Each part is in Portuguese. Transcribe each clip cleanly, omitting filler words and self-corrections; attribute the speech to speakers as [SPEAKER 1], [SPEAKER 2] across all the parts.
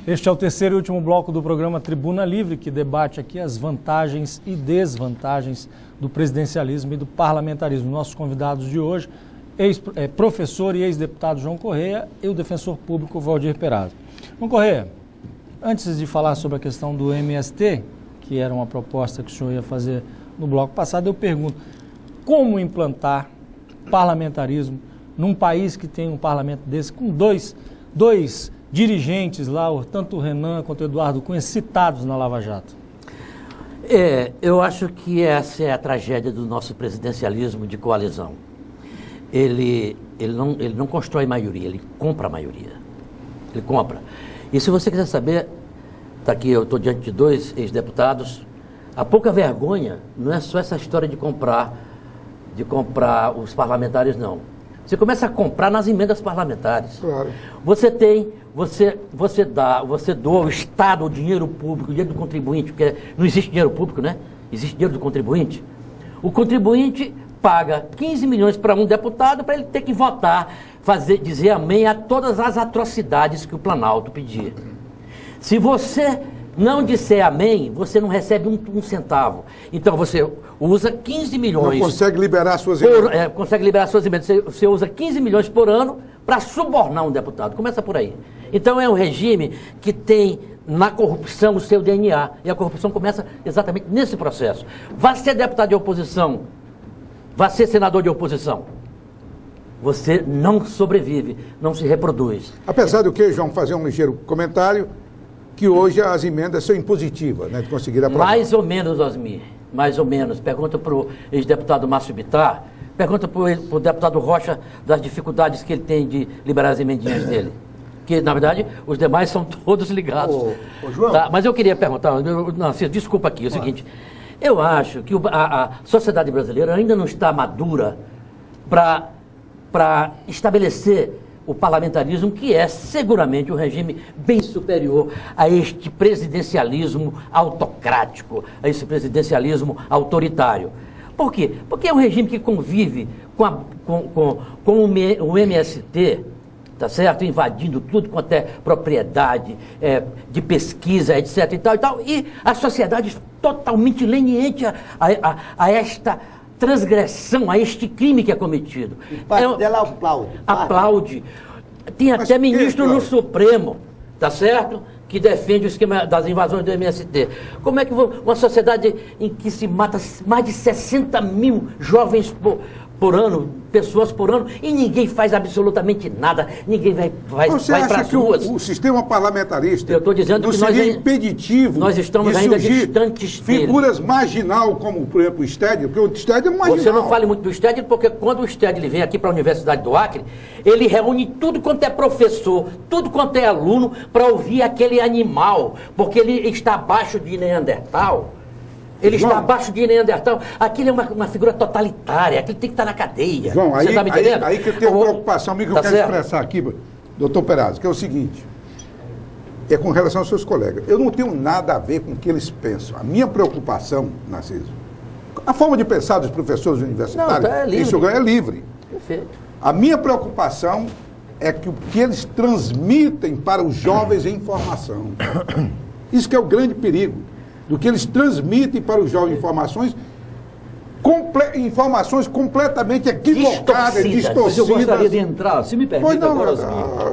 [SPEAKER 1] Este é o terceiro e último bloco do programa Tribuna Livre, que debate aqui as vantagens e desvantagens do presidencialismo e do parlamentarismo. Nossos convidados de hoje, professor e ex-deputado João Correia e o defensor público Valdir Perazo. João Correia, antes de falar sobre a questão do MST, que era uma proposta que o senhor ia fazer no bloco passado, eu pergunto, como implantar parlamentarismo num país que tem um parlamento desse, com dois dirigentes lá, tanto o Renan quanto o Eduardo Cunha, citados na Lava Jato?
[SPEAKER 2] Eu acho que essa é a tragédia do nosso presidencialismo de coalizão. Ele não constrói maioria, ele compra a maioria. Ele compra. E se você quiser saber, está aqui, eu estou diante de dois ex-deputados, a pouca vergonha não é só essa história de comprar os parlamentares, não. Você começa a comprar nas emendas parlamentares.
[SPEAKER 3] Claro.
[SPEAKER 2] Você doa ao Estado o dinheiro público, o dinheiro do contribuinte, porque não existe dinheiro público, né? Existe dinheiro do contribuinte. O contribuinte paga 15 milhões para um deputado para ele ter que votar, dizer amém a todas as atrocidades que o Planalto pedia. Se você não disser amém, você não recebe um centavo. Então você usa 15 milhões...
[SPEAKER 3] Não consegue liberar suas emendas.
[SPEAKER 2] Consegue liberar suas emendas. Você usa 15 milhões por ano para subornar um deputado. Começa por aí. Então é um regime que tem na corrupção o seu DNA. E a corrupção começa exatamente nesse processo. Vá ser deputado de oposição, vá ser senador de oposição. Você não sobrevive, não se reproduz.
[SPEAKER 3] Apesar do que, João, fazer um ligeiro comentário, que hoje as emendas são impositivas, né, de conseguir aprovar.
[SPEAKER 2] Mais ou menos, Osmir, mais ou menos. Pergunta para o ex-deputado Márcio Bittar, pergunta para o deputado Rocha das dificuldades que ele tem de liberar as emendinhas dele. Que, na verdade, os demais são todos ligados.
[SPEAKER 3] Ô, João.
[SPEAKER 2] Tá? Mas eu queria perguntar, desculpa aqui, é o seguinte, eu acho que a sociedade brasileira ainda não está madura para estabelecer o parlamentarismo, que é seguramente um regime bem superior a este presidencialismo autocrático, a esse presidencialismo autoritário. Por quê? Porque é um regime que convive com o MST, tá certo? Invadindo tudo quanto é propriedade, de pesquisa, etc. e tal, e a sociedade totalmente leniente a esta transgressão, a este crime que é cometido.
[SPEAKER 4] E parte dela aplaude.
[SPEAKER 2] Aplaude. Tem até ministro no Supremo, tá certo? Que defende o esquema das invasões do MST. Como é que uma sociedade em que se mata mais de 60 mil jovens por ano, pessoas por ano, e ninguém faz absolutamente nada, ninguém vai para as ruas.
[SPEAKER 3] O sistema parlamentarista,
[SPEAKER 2] eu estou dizendo que
[SPEAKER 3] seria impeditivo,
[SPEAKER 2] nós estamos ainda distantes
[SPEAKER 3] figuras marginal, como por exemplo o Stedley, porque o Stedley é marginal.
[SPEAKER 2] Você não fale muito do Stedley, porque quando o Stedley vem aqui para a Universidade do Acre, ele reúne tudo quanto é professor, tudo quanto é aluno, para ouvir aquele animal, porque ele está abaixo de Neandertal. Ele está abaixo de Neandertal. Aquilo é uma figura totalitária, aquilo tem que estar na cadeia.
[SPEAKER 3] João,
[SPEAKER 2] você está me entendendo?
[SPEAKER 3] Aí que eu tenho uma preocupação, amigo, que eu quero expressar aqui, doutor Perazo, que é o seguinte, é com relação aos seus colegas. Eu não tenho nada a ver com o que eles pensam. A minha preocupação, Narciso, a forma de pensar dos professores universitários, isso é livre.
[SPEAKER 2] Perfeito.
[SPEAKER 3] A minha preocupação é que o que eles transmitem para os jovens é informação. Isso que é o grande perigo. Do que eles transmitem para os jovens informações completamente equivocadas, distorcidas.
[SPEAKER 5] Mas eu gostaria de entrar, se me permite agora,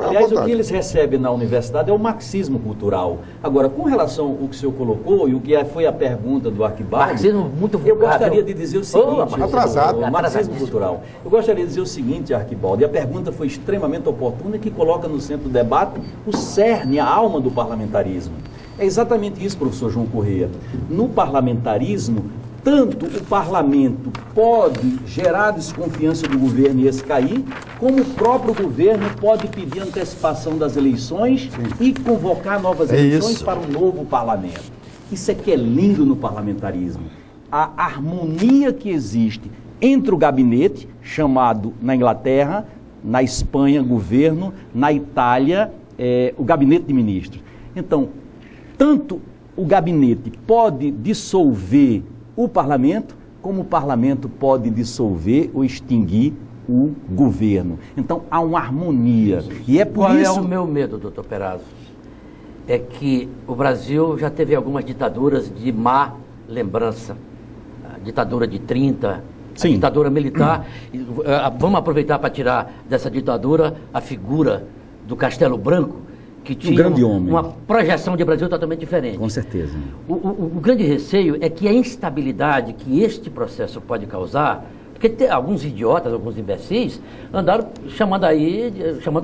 [SPEAKER 5] aliás, o que eles recebem na universidade é o marxismo cultural. Agora, com relação ao que o senhor colocou e o que foi a pergunta do Arquibaldo,
[SPEAKER 2] marxismo muito
[SPEAKER 5] eu gostaria de dizer o seguinte,
[SPEAKER 3] atrasado.
[SPEAKER 5] Marxismo cultural. Eu gostaria de dizer o seguinte, Arquibaldo, e a pergunta foi extremamente oportuna, que coloca no centro do debate o cerne, a alma do parlamentarismo. É exatamente isso, professor João Correia. No parlamentarismo, tanto o parlamento pode gerar desconfiança do governo e esse cair, como o próprio governo pode pedir antecipação das eleições e convocar novas eleições para um novo parlamento. Isso é que é lindo no parlamentarismo. A harmonia que existe entre o gabinete, chamado na Inglaterra, na Espanha, governo, na Itália, o gabinete de ministros. Então, tanto o gabinete pode dissolver o parlamento, como o parlamento pode dissolver ou extinguir o governo. Então, há uma harmonia. E é por
[SPEAKER 2] Qual
[SPEAKER 5] isso...
[SPEAKER 2] é o meu medo, doutor Perazo? é que o Brasil já teve algumas ditaduras de má lembrança. A ditadura de 30,
[SPEAKER 5] Sim.
[SPEAKER 2] a ditadura militar. Vamos aproveitar para tirar dessa ditadura a figura do Castelo Branco, que tinha
[SPEAKER 5] grande homem.
[SPEAKER 2] uma projeção de Brasil totalmente diferente.
[SPEAKER 5] Com certeza.
[SPEAKER 2] O grande receio é que a instabilidade que este processo pode causar, porque alguns idiotas, alguns imbecis, andaram chamando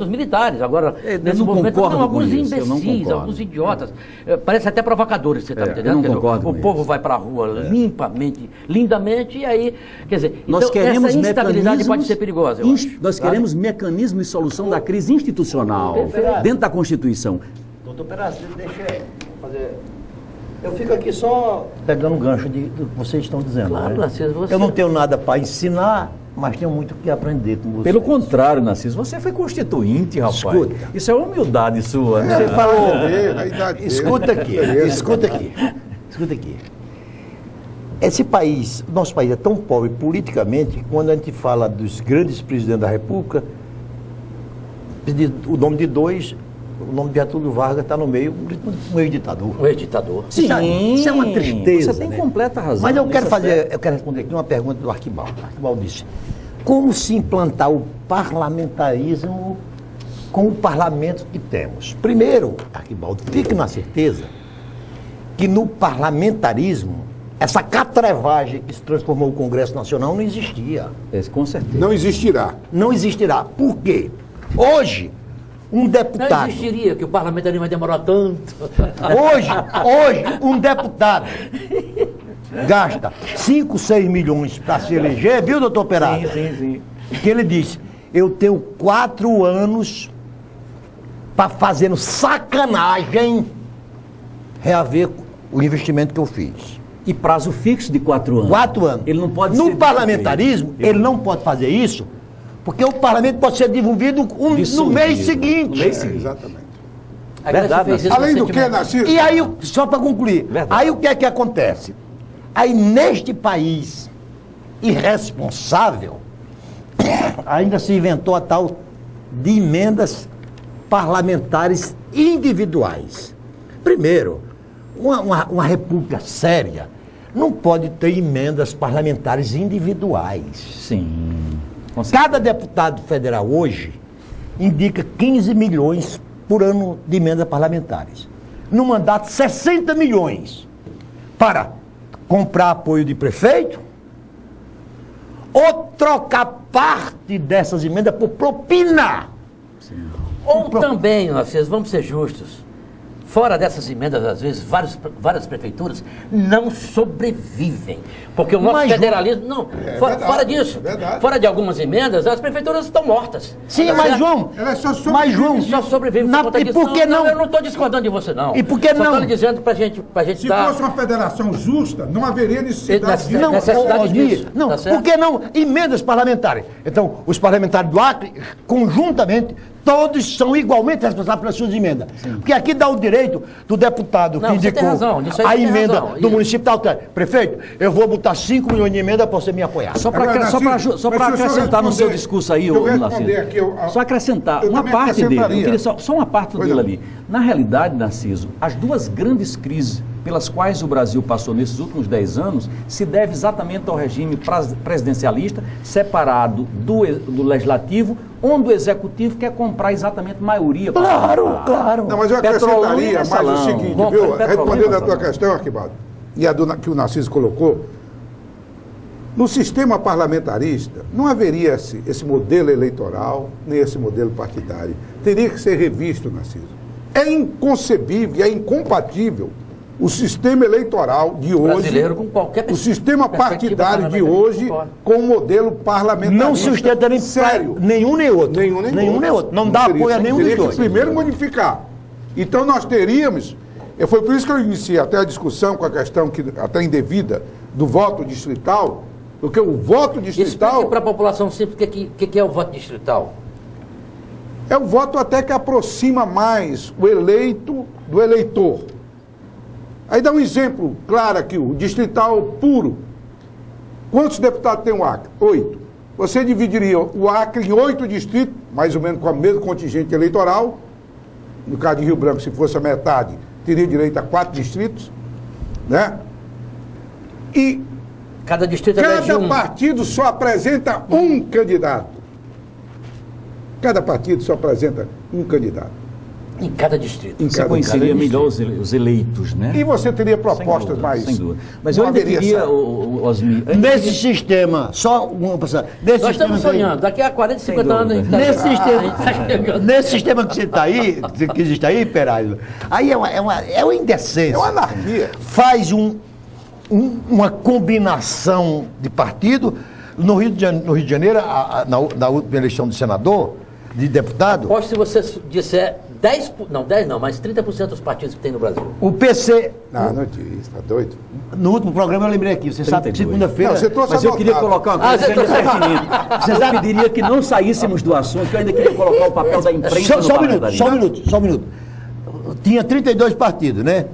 [SPEAKER 2] os militares. Agora, nesse movimento, alguns imbecis, alguns idiotas. Parece até provocadores, você está me entendendo? O povo vai para a rua limpamente, lindamente, e aí, quer dizer, essa instabilidade pode ser perigosa, eu acho.
[SPEAKER 5] Nós queremos mecanismos de solução da crise institucional, dentro da Constituição.
[SPEAKER 4] Doutor Perazzo, deixa eu fazer... Eu fico aqui só pegando o gancho do que vocês estão dizendo.
[SPEAKER 2] Claro,
[SPEAKER 4] né?
[SPEAKER 2] Narciso, você...
[SPEAKER 4] Eu não tenho nada para ensinar, mas tenho muito que aprender com você.
[SPEAKER 5] Pelo contrário, Narciso, você foi constituinte, rapaz.
[SPEAKER 4] Escuta.
[SPEAKER 5] Isso é humildade sua.
[SPEAKER 4] Você falou...
[SPEAKER 3] A idade dele.
[SPEAKER 4] Escuta aqui, escuta aqui. Escuta aqui. Esse país, nosso país é tão pobre politicamente, que quando a gente fala dos grandes presidentes da República, o nome de dois... O nome de Getúlio Vargas está no meio, um ex-ditador.
[SPEAKER 2] Um ex-ditador.
[SPEAKER 4] Sim, isso é uma tristeza.
[SPEAKER 5] Você tem
[SPEAKER 4] né?
[SPEAKER 5] completa razão.
[SPEAKER 4] Mas eu quero responder aqui uma pergunta do Arquibaldo. O Arquibaldo disse: como se implantar o parlamentarismo com o parlamento que temos? Primeiro, Arquibaldo, fique na certeza que no parlamentarismo, essa catrevagem que se transformou o Congresso Nacional não existia.
[SPEAKER 5] Com certeza.
[SPEAKER 3] Não existirá.
[SPEAKER 4] Não existirá. Por quê? Hoje, um deputado...
[SPEAKER 2] Não existiria, que o parlamentarismo vai demorar tanto.
[SPEAKER 4] Hoje, um deputado gasta 5, 6 milhões para se eleger, viu, doutor Perazzo?
[SPEAKER 5] Sim.
[SPEAKER 4] Que ele disse: eu tenho 4 anos para fazendo sacanagem reaver o investimento que eu fiz.
[SPEAKER 5] E prazo fixo de 4 anos.
[SPEAKER 4] 4 anos.
[SPEAKER 5] Ele não pode
[SPEAKER 4] No
[SPEAKER 5] ser
[SPEAKER 4] parlamentarismo, ele não pode fazer isso, porque o parlamento pode ser desenvolvido no mês seguinte.
[SPEAKER 5] No mês seguinte.
[SPEAKER 3] Exatamente.
[SPEAKER 2] A Grécia
[SPEAKER 5] Verdade,
[SPEAKER 2] fez isso
[SPEAKER 3] Além do que,
[SPEAKER 2] recentemente.
[SPEAKER 3] Narciso?
[SPEAKER 4] E aí, só para concluir,
[SPEAKER 5] Verdade.
[SPEAKER 4] aí o que é que acontece? Aí neste país irresponsável, ainda se inventou a tal de emendas parlamentares individuais. Primeiro, uma república séria não pode ter emendas parlamentares individuais.
[SPEAKER 5] Sim. Com certeza.
[SPEAKER 4] Cada deputado federal hoje indica 15 milhões por ano de emendas parlamentares. No mandato, 60 milhões para comprar apoio de prefeito ou trocar parte dessas emendas por propina.
[SPEAKER 2] Ou também, Narciso, vamos ser justos, fora dessas emendas, às vezes, várias prefeituras não sobrevivem. Porque o nosso
[SPEAKER 4] Mas,
[SPEAKER 2] federalismo... Não, fora
[SPEAKER 3] verdade,
[SPEAKER 2] disso,
[SPEAKER 3] é verdade.
[SPEAKER 2] fora de algumas emendas, as prefeituras estão mortas.
[SPEAKER 4] Sim,
[SPEAKER 2] Tá
[SPEAKER 4] mas
[SPEAKER 2] certo?
[SPEAKER 4] João,
[SPEAKER 3] Ela só sobrevive.
[SPEAKER 4] mas João,
[SPEAKER 2] Só sobrevive
[SPEAKER 4] na-
[SPEAKER 2] por conta
[SPEAKER 4] e
[SPEAKER 2] disso.
[SPEAKER 4] por que não?
[SPEAKER 2] Eu não estou discordando de você, não.
[SPEAKER 4] E por que
[SPEAKER 2] Só
[SPEAKER 4] não?
[SPEAKER 2] estou lhe dizendo pra gente
[SPEAKER 3] Se
[SPEAKER 2] dar...
[SPEAKER 3] fosse uma federação justa, não haveria necessidade de...
[SPEAKER 4] Não,
[SPEAKER 2] necessidade
[SPEAKER 4] Osmir,
[SPEAKER 2] disso,
[SPEAKER 4] não,
[SPEAKER 2] tá certo?
[SPEAKER 4] por que não emendas parlamentares? Então, os parlamentares do Acre, conjuntamente, todos são igualmente responsáveis pelas suas emendas. Porque aqui dá o direito do deputado
[SPEAKER 2] Não,
[SPEAKER 4] que
[SPEAKER 2] você tem
[SPEAKER 4] indicou
[SPEAKER 2] razão, disso aí
[SPEAKER 4] a
[SPEAKER 2] você tem
[SPEAKER 4] emenda
[SPEAKER 2] razão,
[SPEAKER 4] do
[SPEAKER 2] isso.
[SPEAKER 4] município tal. Prefeito, eu vou botar 5 milhões de emenda para você me apoiar.
[SPEAKER 5] Só
[SPEAKER 3] Agora,
[SPEAKER 5] para
[SPEAKER 3] Narciso, mas se eu
[SPEAKER 5] acrescentar no seu
[SPEAKER 3] responder-
[SPEAKER 5] discurso aí,
[SPEAKER 3] eu
[SPEAKER 5] ô,
[SPEAKER 3] responder
[SPEAKER 5] Narciso.
[SPEAKER 3] aqui,
[SPEAKER 5] Só acrescentar
[SPEAKER 3] eu
[SPEAKER 5] uma
[SPEAKER 3] também
[SPEAKER 5] parte dele. Eu
[SPEAKER 3] acrescentaria.
[SPEAKER 5] queria só uma parte
[SPEAKER 3] Pois
[SPEAKER 5] dele
[SPEAKER 3] não.
[SPEAKER 5] ali. Na realidade, Narciso, as duas grandes crises pelas quais o Brasil passou nesses últimos 10 anos se deve exatamente ao regime presidencialista, separado do legislativo, onde o executivo quer comprar exatamente maioria.
[SPEAKER 4] Claro.
[SPEAKER 3] Não, mas eu
[SPEAKER 5] Petrolão
[SPEAKER 3] acrescentaria
[SPEAKER 5] e
[SPEAKER 3] mais o
[SPEAKER 5] mensalão.
[SPEAKER 3] seguinte,
[SPEAKER 5] Bom,
[SPEAKER 3] viu?
[SPEAKER 5] petrolão
[SPEAKER 3] Respondendo
[SPEAKER 5] e
[SPEAKER 3] a tua
[SPEAKER 5] mensalão.
[SPEAKER 3] questão, Arquibaldo, e a que o Narciso colocou, no sistema parlamentarista não haveria esse modelo eleitoral, nem esse modelo partidário. Teria que ser revisto, Narciso. É inconcebível, é incompatível o sistema eleitoral de hoje,
[SPEAKER 2] Brasileiro com qualquer
[SPEAKER 3] o sistema
[SPEAKER 2] perspectiva
[SPEAKER 3] partidário de
[SPEAKER 2] parlamentarista,
[SPEAKER 3] hoje
[SPEAKER 2] concordo.
[SPEAKER 3] com o modelo parlamentarista.
[SPEAKER 4] Não sustenta nem
[SPEAKER 3] sério.
[SPEAKER 4] nenhum nem outro.
[SPEAKER 3] Nenhum nem outro.
[SPEAKER 4] Não dá
[SPEAKER 3] teria-
[SPEAKER 4] apoio a nenhum
[SPEAKER 3] teria
[SPEAKER 4] dos
[SPEAKER 3] que
[SPEAKER 4] dois.
[SPEAKER 3] primeiro modificar. Então nós teríamos, foi por isso que eu iniciei até a discussão com a questão que até indevida do voto distrital, porque o voto
[SPEAKER 2] Explique
[SPEAKER 3] distrital
[SPEAKER 2] para a população simples o que é o voto distrital.
[SPEAKER 3] é o voto até que aproxima mais o eleito do eleitor. Aí dá um exemplo claro aqui, o distrital puro. Quantos deputados tem o Acre? 8. Você dividiria o Acre em 8 distritos, mais ou menos com o mesmo contingente eleitoral, no caso de Rio Branco, se fosse a metade, teria direito a 4 distritos, né? E
[SPEAKER 2] Cada distrito elege
[SPEAKER 3] cada
[SPEAKER 2] um.
[SPEAKER 3] partido só apresenta um candidato. Cada partido só apresenta um candidato.
[SPEAKER 2] Em cada distrito.
[SPEAKER 3] Em
[SPEAKER 5] Você
[SPEAKER 3] cada
[SPEAKER 5] conheceria
[SPEAKER 3] distrito.
[SPEAKER 5] melhor os eleitos, né?
[SPEAKER 3] E você teria propostas
[SPEAKER 5] Sem dúvida,
[SPEAKER 3] mais...
[SPEAKER 5] sem dúvida. Mas
[SPEAKER 3] não
[SPEAKER 5] eu ainda
[SPEAKER 3] haveria
[SPEAKER 5] queria,
[SPEAKER 3] essa-
[SPEAKER 5] Osmir...
[SPEAKER 4] Nesse sistema, só uma passada. Nesse
[SPEAKER 2] Nós estamos
[SPEAKER 4] sistema aí-
[SPEAKER 2] sonhando, daqui a 40, 50
[SPEAKER 5] Sem
[SPEAKER 2] anos a
[SPEAKER 5] dúvida.
[SPEAKER 2] gente
[SPEAKER 4] Nesse
[SPEAKER 2] tá
[SPEAKER 4] sistema,
[SPEAKER 2] chegando.
[SPEAKER 4] nesse sistema que você está aí, que existe aí, Peraio, aí é uma indecência.
[SPEAKER 3] É uma anarquia.
[SPEAKER 4] Faz uma combinação de partido. No Rio de Janeiro, na última eleição de senador, de deputado,
[SPEAKER 2] Aposto se você disser 10, não 10 não, mas 30% dos partidos que tem no Brasil.
[SPEAKER 4] o PC,
[SPEAKER 3] Não tinha isso, tá doido?
[SPEAKER 4] no último programa eu lembrei aqui, você sabe que
[SPEAKER 5] 32.
[SPEAKER 4] segunda-feira...
[SPEAKER 3] Não, você trouxe
[SPEAKER 5] Mas eu queria
[SPEAKER 3] anotado.
[SPEAKER 5] colocar uma coisa
[SPEAKER 2] você
[SPEAKER 5] que é
[SPEAKER 2] trouxe-
[SPEAKER 5] pertinente. Eu pediria que não saíssemos do assunto, que eu ainda queria colocar o papel da imprensa no
[SPEAKER 4] Só um
[SPEAKER 5] parlamentarismo.
[SPEAKER 4] minuto. Tinha 32 partidos, né?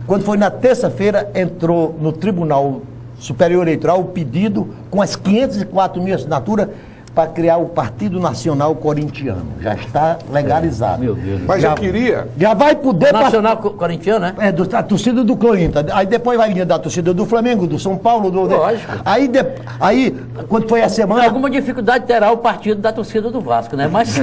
[SPEAKER 4] Quando foi na terça-feira, entrou no Tribunal Superior Eleitoral o pedido com as 504 mil assinaturas para criar o Partido Nacional Corintiano. Já está legalizado.
[SPEAKER 5] Meu Deus do
[SPEAKER 3] Mas
[SPEAKER 4] Já-
[SPEAKER 3] eu queria...
[SPEAKER 4] Já vai poder...
[SPEAKER 2] Nacional Corintiano, né?
[SPEAKER 4] A torcida do Corinthians. Aí depois vai vir da torcida do Flamengo, do São Paulo, do...
[SPEAKER 2] Lógico.
[SPEAKER 4] Aí, quando foi a semana...
[SPEAKER 2] Alguma dificuldade terá o partido da torcida do Vasco, né? Mas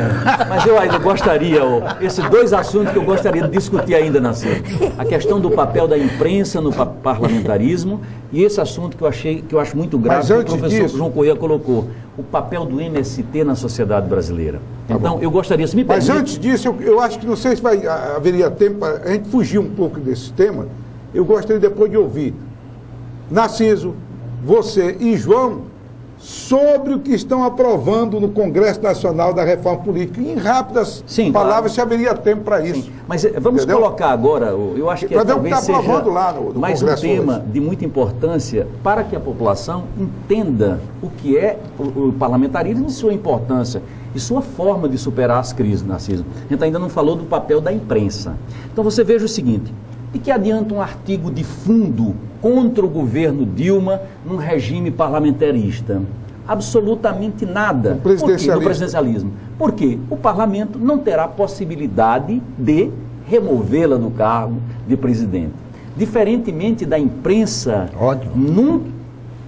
[SPEAKER 5] Mas eu ainda gostaria, esses dois assuntos que eu gostaria de discutir ainda, Nascer. A questão do papel da imprensa no parlamentarismo e esse assunto que eu acho muito grave,
[SPEAKER 3] Mas
[SPEAKER 5] que o
[SPEAKER 3] antes
[SPEAKER 5] professor
[SPEAKER 3] disso-
[SPEAKER 5] João Correia colocou, o papel do MST na sociedade brasileira. Então, eu gostaria, se me
[SPEAKER 3] Mas
[SPEAKER 5] permite...
[SPEAKER 3] antes disso, eu acho que não sei se haveria tempo para a gente fugir um pouco desse tema. Eu gostaria depois de ouvir Narciso, você e João sobre o que estão aprovando no Congresso Nacional da Reforma Política. Em rápidas
[SPEAKER 5] Sim,
[SPEAKER 3] palavras,
[SPEAKER 5] claro.
[SPEAKER 3] se haveria tempo para isso.
[SPEAKER 5] Mas vamos
[SPEAKER 3] Entendeu?
[SPEAKER 5] colocar agora, eu acho que
[SPEAKER 3] Pra ver o que
[SPEAKER 5] talvez
[SPEAKER 3] tá
[SPEAKER 5] seja
[SPEAKER 3] aprovando lá no
[SPEAKER 5] mais um
[SPEAKER 3] Congresso
[SPEAKER 5] tema
[SPEAKER 3] hoje.
[SPEAKER 5] de muita importância para que a população entenda o que é o parlamentarismo e sua importância e sua forma de superar as crises, Narciso. A gente ainda não falou do papel da imprensa. Então você veja o seguinte, de que adianta um artigo de fundo contra o governo Dilma num regime parlamentarista? Absolutamente nada. Por quê?
[SPEAKER 3] Presidencialismo.
[SPEAKER 5] No presidencialismo. Por quê? O parlamento não terá possibilidade de removê-la do cargo de presidente. Diferentemente da imprensa,
[SPEAKER 4] Ótimo.
[SPEAKER 5] num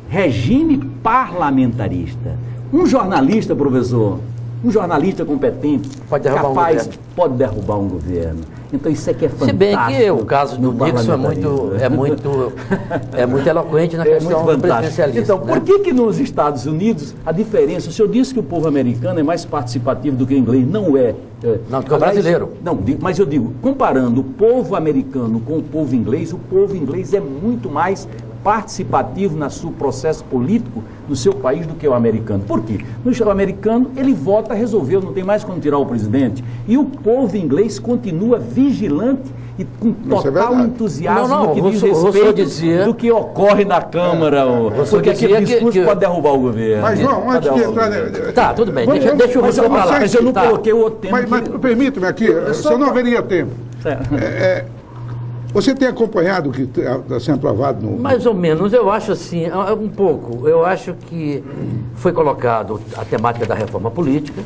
[SPEAKER 5] regime parlamentarista. Um jornalista, professor, um jornalista competente,
[SPEAKER 2] Pode derrubar um
[SPEAKER 5] capaz,
[SPEAKER 2] governo.
[SPEAKER 5] pode derrubar um governo. Então isso é que é fantástico.
[SPEAKER 2] se bem que o caso do
[SPEAKER 5] no
[SPEAKER 2] Nixon
[SPEAKER 5] parlamentarismo.
[SPEAKER 2] é muito eloquente na
[SPEAKER 5] É
[SPEAKER 2] questão
[SPEAKER 5] muito
[SPEAKER 2] do
[SPEAKER 5] fantástico.
[SPEAKER 2] presidencialismo.
[SPEAKER 5] Então,
[SPEAKER 2] né?
[SPEAKER 5] por que nos Estados Unidos a diferença? O senhor disse que o povo americano é mais participativo do que o inglês. Não é.
[SPEAKER 2] Não, do que o brasileiro.
[SPEAKER 5] Não, mas eu digo, comparando o povo americano com o povo inglês é muito mais participativo no seu processo político no seu país do que o americano. Por quê? No americano, ele vota, resolveu, não tem mais como tirar o presidente. E o povo inglês continua vigilante e com
[SPEAKER 3] Isso é
[SPEAKER 5] total
[SPEAKER 3] verdade.
[SPEAKER 5] entusiasmo
[SPEAKER 2] Não,
[SPEAKER 5] no que diz
[SPEAKER 2] Rousseau
[SPEAKER 5] respeito
[SPEAKER 2] dizia-
[SPEAKER 5] do que ocorre na Câmara. Porque
[SPEAKER 2] dizia
[SPEAKER 5] aquele discurso
[SPEAKER 2] que-
[SPEAKER 5] pode derrubar o governo.
[SPEAKER 3] Mas, João,
[SPEAKER 5] Pode
[SPEAKER 3] antes de
[SPEAKER 5] derrubar
[SPEAKER 3] entrar...
[SPEAKER 5] o governo.
[SPEAKER 2] Tá, tudo bem,
[SPEAKER 3] Vamos-
[SPEAKER 2] deixa o
[SPEAKER 3] mas
[SPEAKER 2] Rousseau pra lá.
[SPEAKER 5] Mas eu não
[SPEAKER 2] Tá.
[SPEAKER 5] coloquei o outro tema.
[SPEAKER 3] Mas permita-me aqui, se eu não haveria tempo.
[SPEAKER 5] Certo.
[SPEAKER 3] Você tem acompanhado o que está sendo aprovado no...
[SPEAKER 2] Mais ou menos, eu acho assim, um pouco. Eu acho que foi colocado a temática da reforma política.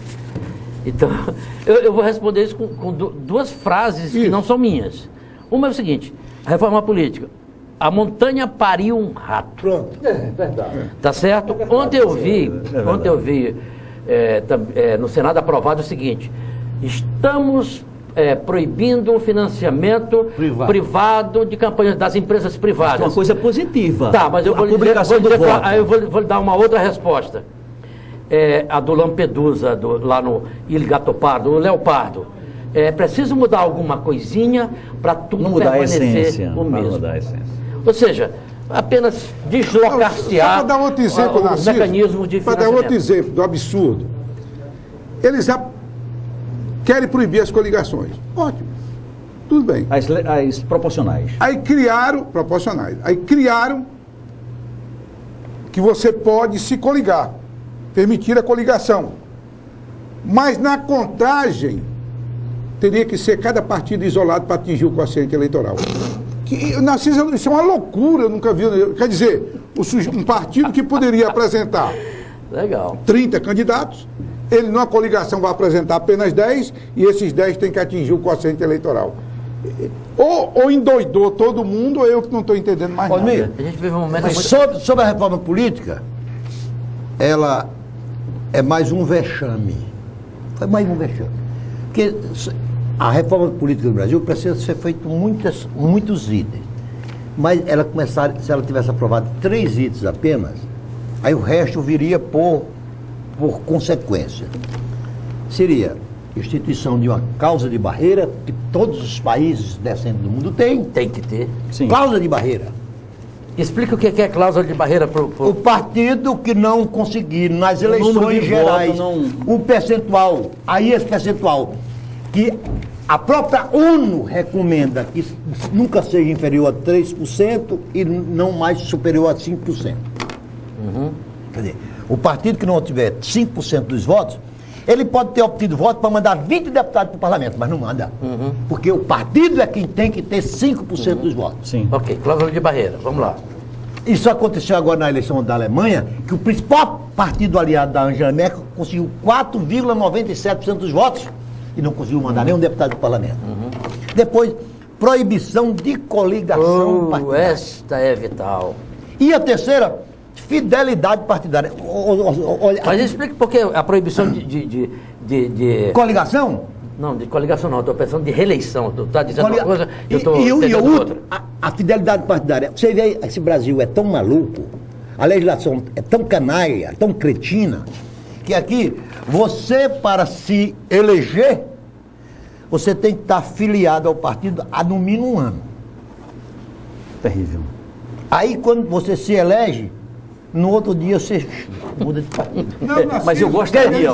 [SPEAKER 2] Então, eu vou responder isso com duas frases que
[SPEAKER 3] Isso.
[SPEAKER 2] não são minhas. Uma é o seguinte, a reforma política, a montanha pariu um rato.
[SPEAKER 3] Pronto.
[SPEAKER 2] Tá certo? Ontem eu vi no Senado aprovado o seguinte, estamos proibindo o financiamento privado de campanhas das empresas privadas.
[SPEAKER 5] É uma coisa positiva.
[SPEAKER 2] Tá, mas eu vou
[SPEAKER 5] a
[SPEAKER 2] lhe dizer,
[SPEAKER 5] publicação do voto.
[SPEAKER 2] aí eu vou lhe dar uma outra resposta. A do Lampedusa, lá no Ilha Gatopardo, o Leopardo. É preciso mudar alguma coisinha para tudo
[SPEAKER 5] Não mudar a
[SPEAKER 2] permanecer
[SPEAKER 5] essência.
[SPEAKER 2] o
[SPEAKER 5] Não
[SPEAKER 2] mesmo.
[SPEAKER 5] mudar a essência.
[SPEAKER 2] Ou seja, apenas deslocar-se-á
[SPEAKER 3] Só para dar outro exemplo,
[SPEAKER 2] o
[SPEAKER 3] Narciso,
[SPEAKER 2] mecanismo de
[SPEAKER 3] para dar
[SPEAKER 2] financiamento.
[SPEAKER 3] outro exemplo do absurdo. Eles já querem proibir as coligações. Ótimo. Tudo bem.
[SPEAKER 5] As proporcionais.
[SPEAKER 3] Aí criaram, proporcionais, aí criaram que você pode se coligar, permitir a coligação. Mas na contagem, teria que ser cada partido isolado para atingir o quociente eleitoral. Narciso, isso é uma loucura, eu nunca vi. Quer dizer, um partido que poderia apresentar
[SPEAKER 2] Legal.
[SPEAKER 3] 30 candidatos, ele numa coligação vai apresentar apenas 10 e esses 10 têm que atingir o quociente eleitoral. Ou endoidou todo mundo, ou eu que não estou entendendo mais nada.
[SPEAKER 2] A gente vive um momento muito...
[SPEAKER 4] Sobre a reforma política, ela é mais um vexame. Foi mais um vexame. Porque a reforma política do Brasil precisa ser feita muitos itens. Mas ela começar, se ela tivesse aprovado 3 itens apenas, aí o resto viria por consequência. Seria instituição de uma cláusula de barreira, que todos os países decentes do mundo têm.
[SPEAKER 2] Tem que ter.
[SPEAKER 5] Sim.
[SPEAKER 4] Cláusula de barreira.
[SPEAKER 2] Explica o que é cláusula de barreira pro...
[SPEAKER 4] O partido que não conseguir nas
[SPEAKER 5] número
[SPEAKER 4] eleições
[SPEAKER 5] de
[SPEAKER 4] gerais
[SPEAKER 5] voto
[SPEAKER 4] o percentual, aí esse percentual que a própria ONU recomenda que nunca seja inferior a 3% e não mais superior a 5%. Quer dizer, o partido que não tiver 5% dos votos, ele pode ter obtido voto para mandar 20 deputados para o parlamento, mas não manda. Porque o partido é quem tem que ter 5% dos votos.
[SPEAKER 5] Sim.
[SPEAKER 2] Ok, cláusula de barreira, vamos lá.
[SPEAKER 4] Isso aconteceu agora na eleição da Alemanha, que o principal partido aliado da Angela Merkel conseguiu 4,97% dos votos e não conseguiu mandar nenhum deputado para o parlamento. Depois, proibição de coligação partidária.
[SPEAKER 2] Esta é vital.
[SPEAKER 4] E a terceira, fidelidade partidária.
[SPEAKER 2] Mas explica por que a proibição de
[SPEAKER 4] Coligação?
[SPEAKER 2] Não, de coligação não, estou pensando de reeleição. Tu está dizendo uma coisa e eu estou
[SPEAKER 4] e
[SPEAKER 2] entendendo outra.
[SPEAKER 4] a fidelidade partidária. Você vê, esse Brasil é tão maluco, a legislação é tão canalha, tão cretina, que aqui, você para se eleger, você tem que estar filiado ao partido há no mínimo um ano.
[SPEAKER 5] Terrível.
[SPEAKER 4] Aí quando você se elege, no outro dia você muda de partido.
[SPEAKER 5] Mas eu gostaria...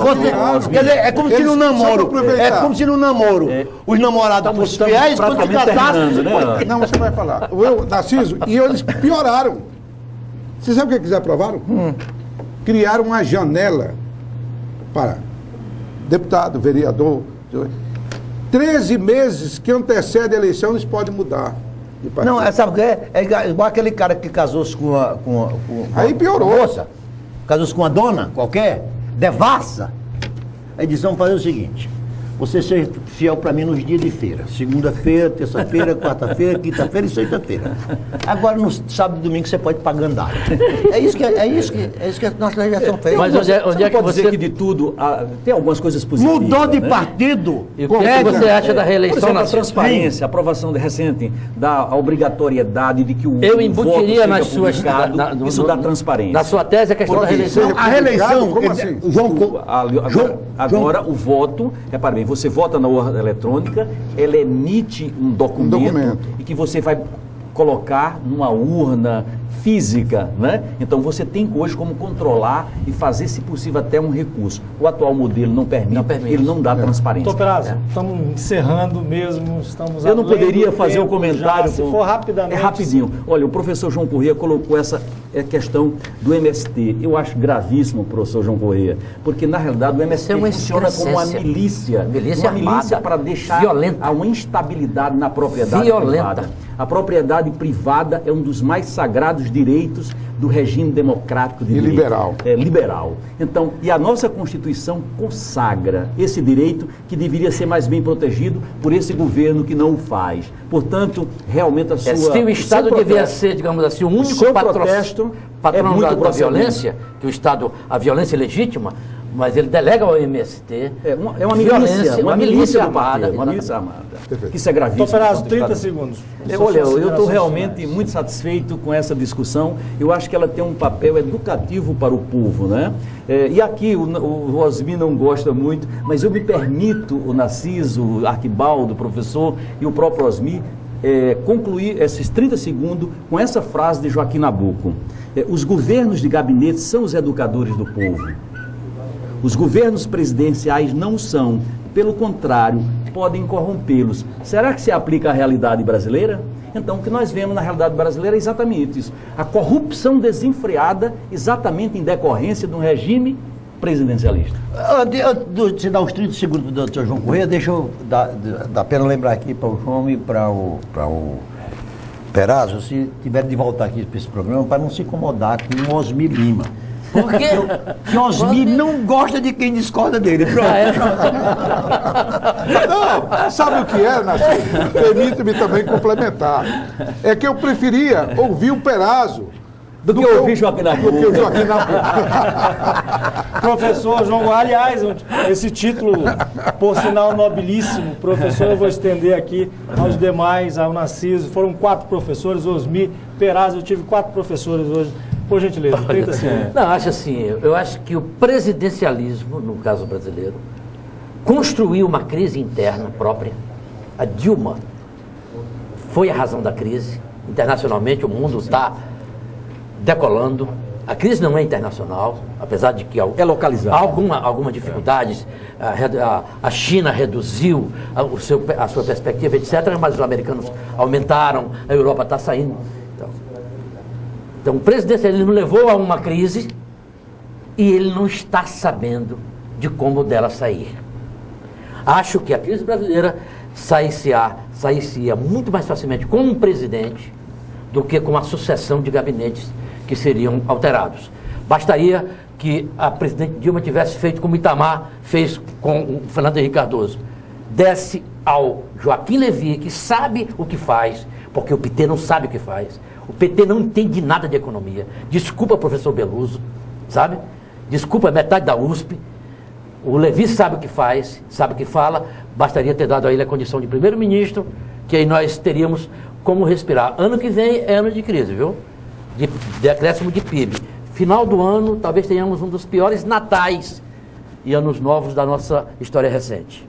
[SPEAKER 4] Quer dizer, é como se no namoro. É como se no namoro. Os namorados fossem fiéis, quando se casassem.
[SPEAKER 5] Né?
[SPEAKER 3] Não, você vai falar. Eu, Narciso, e eles pioraram. Você sabe o que eles aprovaram? Criaram uma janela para deputado, vereador. 13 meses que antecede a eleição, eles podem mudar.
[SPEAKER 4] Não, sabe o que é? É igual aquele cara que casou-se com
[SPEAKER 3] Aí piorou.
[SPEAKER 4] uma moça, casou-se com uma dona qualquer, devassa. Aí diz, vamos fazer o seguinte, você seja fiel para mim nos dias de feira. Segunda-feira, terça-feira, quarta-feira, quinta-feira e sexta-feira. Agora no sábado e domingo você pode pagar andar. É isso que a nossa legislação fez.
[SPEAKER 2] Mas onde é que
[SPEAKER 5] pode
[SPEAKER 2] você...
[SPEAKER 5] dizer que de tudo tem algumas coisas positivas.
[SPEAKER 4] Mudou de
[SPEAKER 5] né?
[SPEAKER 4] partido.
[SPEAKER 2] E o que você acha da
[SPEAKER 5] Por
[SPEAKER 2] reeleição
[SPEAKER 5] exemplo, a
[SPEAKER 2] nacional?
[SPEAKER 5] transparência, a aprovação recente da obrigatoriedade de que o
[SPEAKER 2] Eu
[SPEAKER 5] voto
[SPEAKER 2] embutiria
[SPEAKER 5] seja
[SPEAKER 2] nas suas...
[SPEAKER 5] publicado, isso dá transparência.
[SPEAKER 2] Na sua tese, a questão da reeleição...
[SPEAKER 4] A reeleição,
[SPEAKER 3] Como assim?
[SPEAKER 5] Agora o voto, repare bem, você vota na urna eletrônica, ela emite um documento e que você vai colocar numa urna física, né? Então você tem hoje como controlar e fazer, se possível, até um recurso. O atual modelo não permite. Ele não dá transparência.
[SPEAKER 1] Doutor Perazzo, estamos encerrando mesmo, estamos
[SPEAKER 5] Eu não
[SPEAKER 1] além
[SPEAKER 5] poderia
[SPEAKER 1] do
[SPEAKER 5] fazer um
[SPEAKER 1] tempo
[SPEAKER 5] comentário.
[SPEAKER 1] já, se for rapidamente.
[SPEAKER 5] É rapidinho. Olha, o professor João Corrêa colocou essa questão do MST. Eu acho gravíssimo, professor João Corrêa, porque na realidade o MST
[SPEAKER 2] é uma
[SPEAKER 5] funciona como uma milícia.
[SPEAKER 2] Milícia
[SPEAKER 5] uma milícia para deixar
[SPEAKER 2] violenta.
[SPEAKER 5] uma instabilidade na propriedade privada. A propriedade privada é um dos mais sagrados direitos do regime democrático de direito.
[SPEAKER 3] Liberal.
[SPEAKER 5] É, liberal. Então, e a nossa Constituição consagra esse direito que deveria ser mais bem protegido por esse governo que não o faz. Portanto, realmente a sua...
[SPEAKER 2] Se o Estado devia ser, digamos assim, o único patrono da violência, que o Estado, a violência é legítima, mas ele delega ao MST.
[SPEAKER 5] É uma milícia, uma milícia armada. Uma milícia armada. Isso é gravíssimo.
[SPEAKER 1] Doutor Perazzo, 30 segundos.
[SPEAKER 5] Olha, eu estou realmente muito satisfeito com essa discussão. Eu acho que ela tem um papel educativo para o povo, né? E aqui o Osmi não gosta muito, mas eu me permito, o Narciso, o Arquibaldo, o professor e o próprio Osmi, concluir esses 30 segundos com essa frase de Joaquim Nabuco. Os governos de gabinete são os educadores do povo. Os governos presidenciais não são, pelo contrário, podem corrompê-los. Será que se aplica à realidade brasileira? Então, o que nós vemos na realidade brasileira é exatamente isso. A corrupção desenfreada exatamente em decorrência de um regime presidencialista.
[SPEAKER 4] Antes de dar os 30 segundos do Dr. João Corrêa, deixa eu dar pena lembrar aqui para o João e para o Perazzo, se tiver de voltar aqui para esse programa, para não se incomodar com o Osmi Lima.
[SPEAKER 2] Porque
[SPEAKER 4] Que Osmir não gosta de quem discorda dele. Pronto.
[SPEAKER 3] Não, sabe o que é, Narciso? Permite-me também complementar. É que eu preferia ouvir o Perazzo
[SPEAKER 5] Do que ouvir Joaquim Nabuco.
[SPEAKER 3] do que o Joaquim Nabuco.
[SPEAKER 1] Professor João, aliás, esse título, por sinal nobilíssimo, professor, eu vou estender aqui aos demais, ao Narciso. Foram 4 professores, Osmir, Perazzo, eu tive 4 professores hoje. Por gentileza, 30 segundos.
[SPEAKER 2] Não, acho assim, eu acho que o presidencialismo, no caso brasileiro, construiu uma crise interna própria. A Dilma foi a razão da crise. Internacionalmente, o mundo está decolando. A crise não é internacional, apesar de que
[SPEAKER 5] É localizada.
[SPEAKER 2] algumas dificuldades. A China reduziu a sua perspectiva, etc., mas os americanos aumentaram, a Europa está saindo. Então, o presidencialismo levou a uma crise e ele não está sabendo de como dela sair. Acho que a crise brasileira sair-se-ia muito mais facilmente com um presidente do que com a sucessão de gabinetes que seriam alterados. Bastaria que a presidente Dilma tivesse feito como Itamar fez com o Fernando Henrique Cardoso. Desse ao Joaquim Levy, que sabe o que faz, porque o PT não sabe o que faz. O PT não entende nada de economia. Desculpa, professor Beluso, sabe? Desculpa, metade da USP. O Levy sabe o que faz, sabe o que fala. Bastaria ter dado a ele a condição de primeiro-ministro, que aí nós teríamos como respirar. Ano que vem é ano de crise, viu? De decréscimo de PIB. Final do ano, talvez tenhamos um dos piores natais e anos novos da nossa história recente.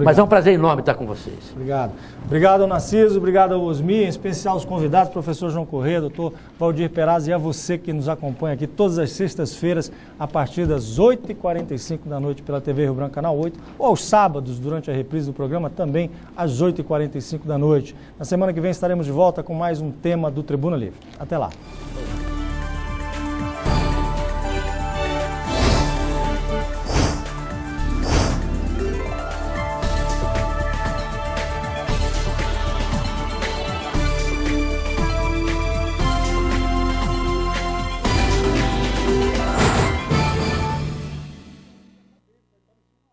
[SPEAKER 2] Mas é um prazer enorme estar com vocês.
[SPEAKER 1] Obrigado. Obrigado ao Narciso, obrigado ao Osmir, em especial aos convidados, professor João Corrêa, doutor Valdir Perazzo, e a você que nos acompanha aqui todas as sextas-feiras, a partir das 8h45 da noite pela TV Rio Branco, Canal 8, ou aos sábados, durante a reprise do programa, também às 8h45 da noite. Na semana que vem estaremos de volta com mais um tema do Tribuna Livre. Até lá.